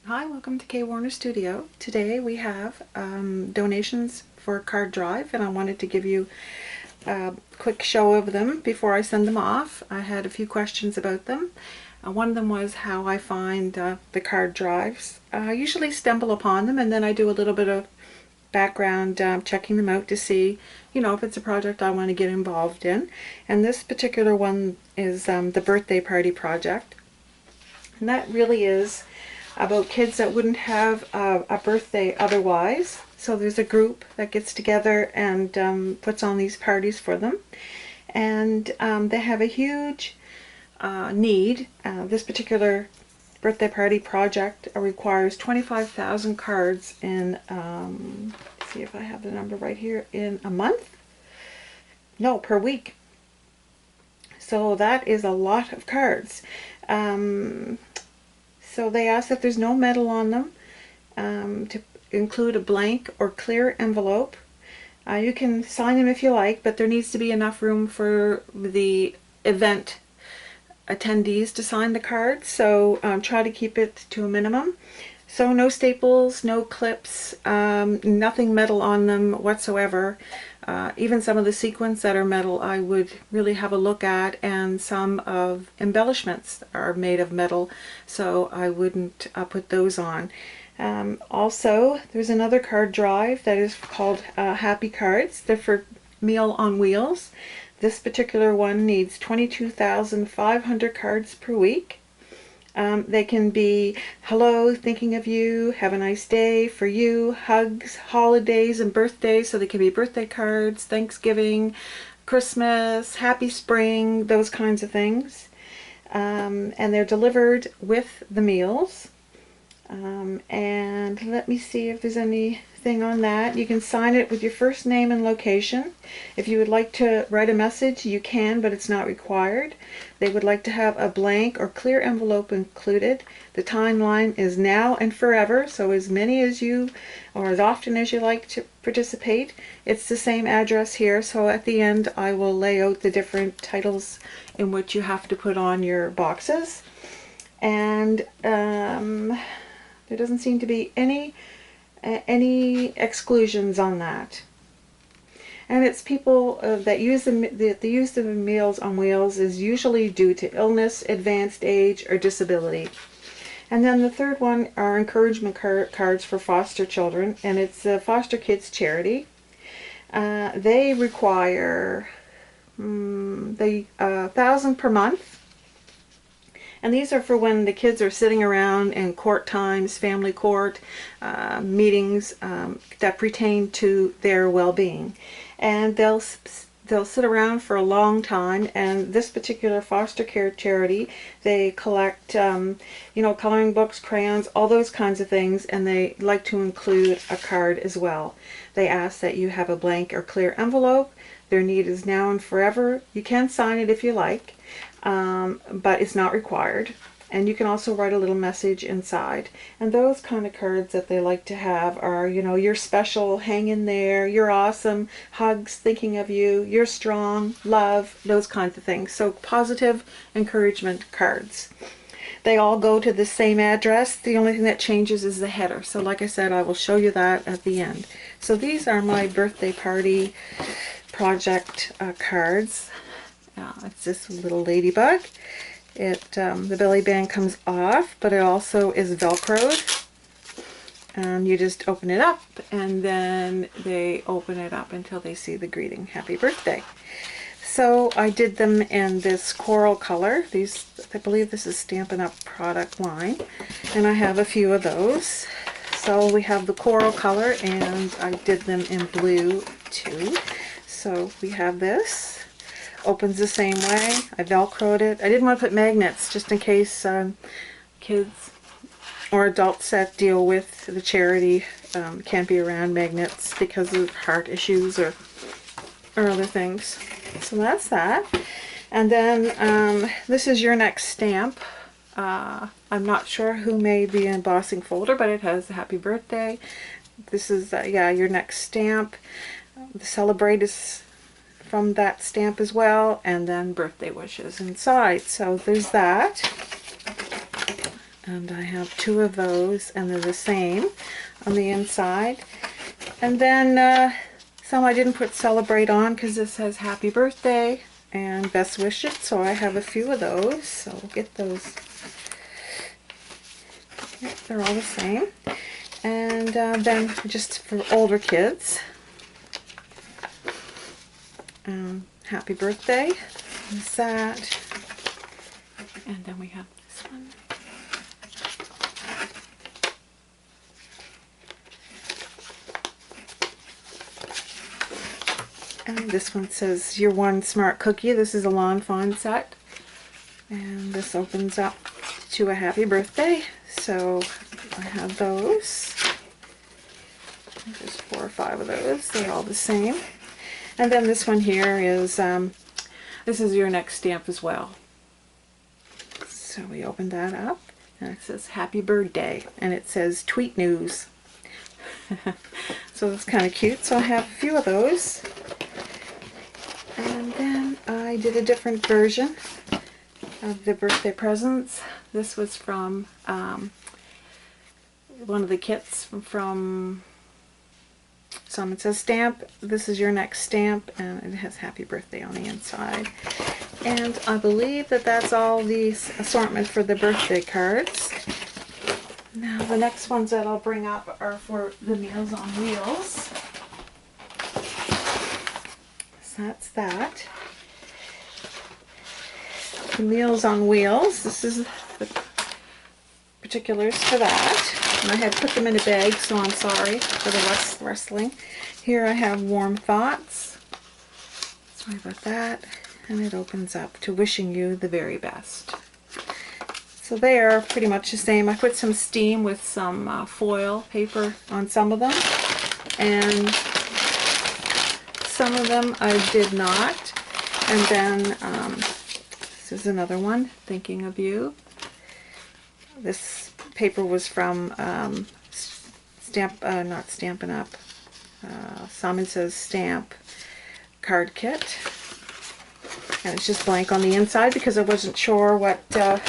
Hi, welcome to Kay Warner Studio. Today we have donations for a card drive, and I wanted to give you a quick show of them before I send them off. I had a few questions about them. One of them was how I find the card drives. I usually stumble upon them and then I do a little bit of background checking them out to see, if it's a project I want to get involved in. And this particular one is the birthday party project. And that really is about kids that wouldn't have a birthday otherwise. So there's a group that gets together and puts on these parties for them. And they have a huge need. This particular birthday party project requires 25,000 cards in, let's see if I have the number right here, in a month? No, per week. So that is a lot of cards. So they ask that there's no metal on them, to include a blank or clear envelope. You can sign them if you like, but there needs to be enough room for the event attendees to sign the cards, so try to keep it to a minimum. So no staples, no clips, nothing metal on them whatsoever. Even some of the sequins that are metal I would really have a look at, and some of embellishments are made of metal, so I wouldn't put those on. Also, there's another card drive that is called Happy Cards. They're for Meal on Wheels. This particular one needs 22,500 cards per week. They can be hello, thinking of you, have a nice day, for you, hugs, holidays, and birthdays. So they can be birthday cards, Thanksgiving, Christmas, happy spring, those kinds of things. And they're delivered with the meals. And let me see if there's anything on that. You can sign it with your first name and location. If you would like to write a message, you can, but it's not required. They would like to have a blank or clear envelope included. The timeline is now and forever, so as many as you, or as often as you like to participate. It's the same address here, so at the end I will lay out the different titles in which you have to put on your boxes. And there doesn't seem to be any exclusions on that. And it's people that use the use of Meals on Wheels is usually due to illness, advanced age, or disability. And then the third one are encouragement cards for foster children, and it's the Foster Kids Charity. They require 1,000 per month. And these are for when the kids are sitting around in court times, family court, meetings that pertain to their well-being. And they'll sit around for a long time. And this particular foster care charity, they collect, coloring books, crayons, all those kinds of things, and they like to include a card as well. They ask that you have a blank or clear envelope. Their need is now and forever. You can sign it if you like. But it's not required. And you can also write a little message inside. And those kind of cards that they like to have are, you're special, hang in there, you're awesome, hugs, thinking of you, you're strong, love, those kinds of things. So positive encouragement cards. They all go to the same address. The only thing that changes is the header. So like I said, I will show you that at the end. So these are my birthday party project cards. It's this little ladybug. The belly band comes off, but it also is Velcroed. And you just open it up, and then they open it up until they see the greeting, happy birthday. So I did them in this coral color. I believe this is Stampin' Up! Product line. And I have a few of those. So we have the coral color, and I did them in blue too. So we have this. Opens the same way. I Velcroed it. I didn't want to put magnets just in case kids or adults that deal with the charity can't be around magnets because of heart issues or other things. So that's that. And then this is Your Next Stamp. I'm not sure who made the embossing folder, but it has the happy birthday. This is, Your Next Stamp. The Celebrate is from that stamp as well, and then birthday wishes inside. So there's that. And I have 2 of those, and they're the same on the inside. And then some I didn't put celebrate on because this says happy birthday and best wishes, so I have a few of those. So we'll get those. Yep, they're all the same. And then just for older kids, happy birthday. There's that. And then we have this one. And this one says, "You're one smart cookie." This is a Lawn Fawn set. And this opens up to a happy birthday. So I have those. There's 4 or 5 of those. They're all the same. And then this one here is, this is your next stamp as well. So we open that up. And it says happy birthday. And it says tweet news. So it's kind of cute. So I have a few of those. And then I did a different version of the birthday presents. This was from one of the kits from Simon Says Stamp. This is your next stamp, and it has happy birthday on the inside. And I believe that that's all the assortment for the birthday cards. Now the next ones that I'll bring up are for the Meals on Wheels. So that's that. The Meals on Wheels. This is the particulars for that. And I had put them in a bag, so I'm sorry for the rustling. Here I have Warm Thoughts. Sorry about that. And it opens up to wishing you the very best. So they are pretty much the same. I put some steam with some foil paper on some of them. And some of them I did not. And then this is another one, Thinking of You. This paper was from not Stampin' Up. Simon Says Stamp card kit. And it's just blank on the inside because I wasn't sure what to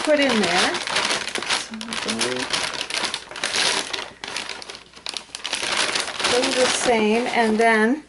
put in there. So those are the same. And then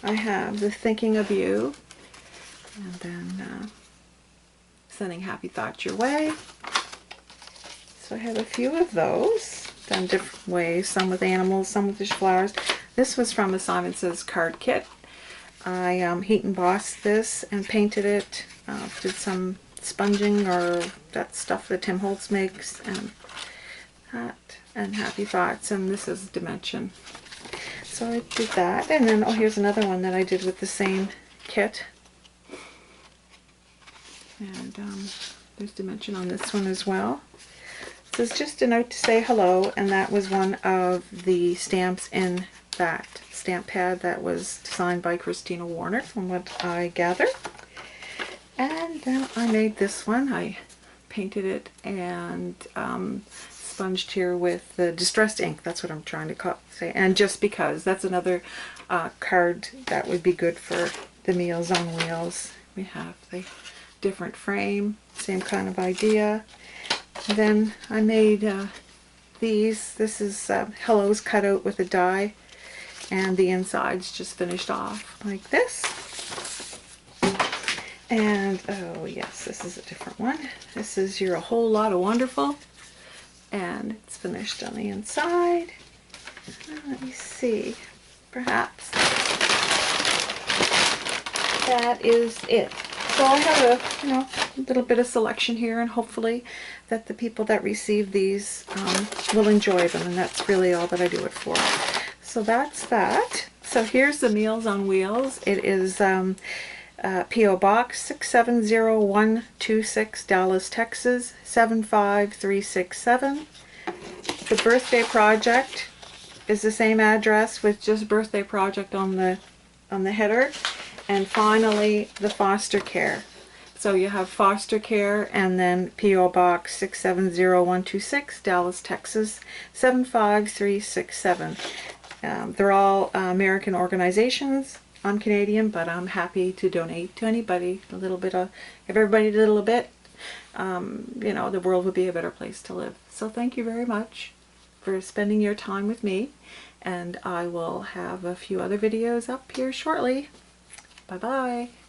I have the Thinking of You. And then sending happy thoughts your way. So I have a few of those done different ways, some with animals, some with just flowers. This was from a Simon Says card kit. I heat embossed this and painted it, did some sponging or that stuff that Tim Holtz makes, and that, and happy thoughts, and this is Dimension. So I did that, and then, oh, here's another one that I did with the same kit. And there's Dimension on this one as well. So it's just a note to say hello, and that was one of the stamps in that stamp pad that was designed by Christina Warner, from what I gather. And then I made this one. I painted it and sponged here with the distressed ink. That's what I'm trying to say. And Just Because. That's another card that would be good for the Meals on Wheels. We have the different frame, same kind of idea. And then I made these. This is Hello's cut out with a die, and the inside's just finished off like this. And oh yes, this is a different one. This is You're a Whole Lot of Wonderful, and it's finished on the inside. Let me see, perhaps that is it. So I have a little bit of selection here, and hopefully that the people that receive these will enjoy them, and that's really all that I do it for. So that's that. So here's the Meals on Wheels. It is P.O. Box 670126, Dallas, Texas 75367. The birthday project is the same address with just birthday project on the header. And finally, the foster care. So you have foster care, and then P.O. Box 670126, Dallas, Texas 75367. They're all American organizations. I'm Canadian, but I'm happy to donate to anybody. If everybody did a little bit, you know, the world would be a better place to live. So thank you very much for spending your time with me, and I will have a few other videos up here shortly. Bye bye.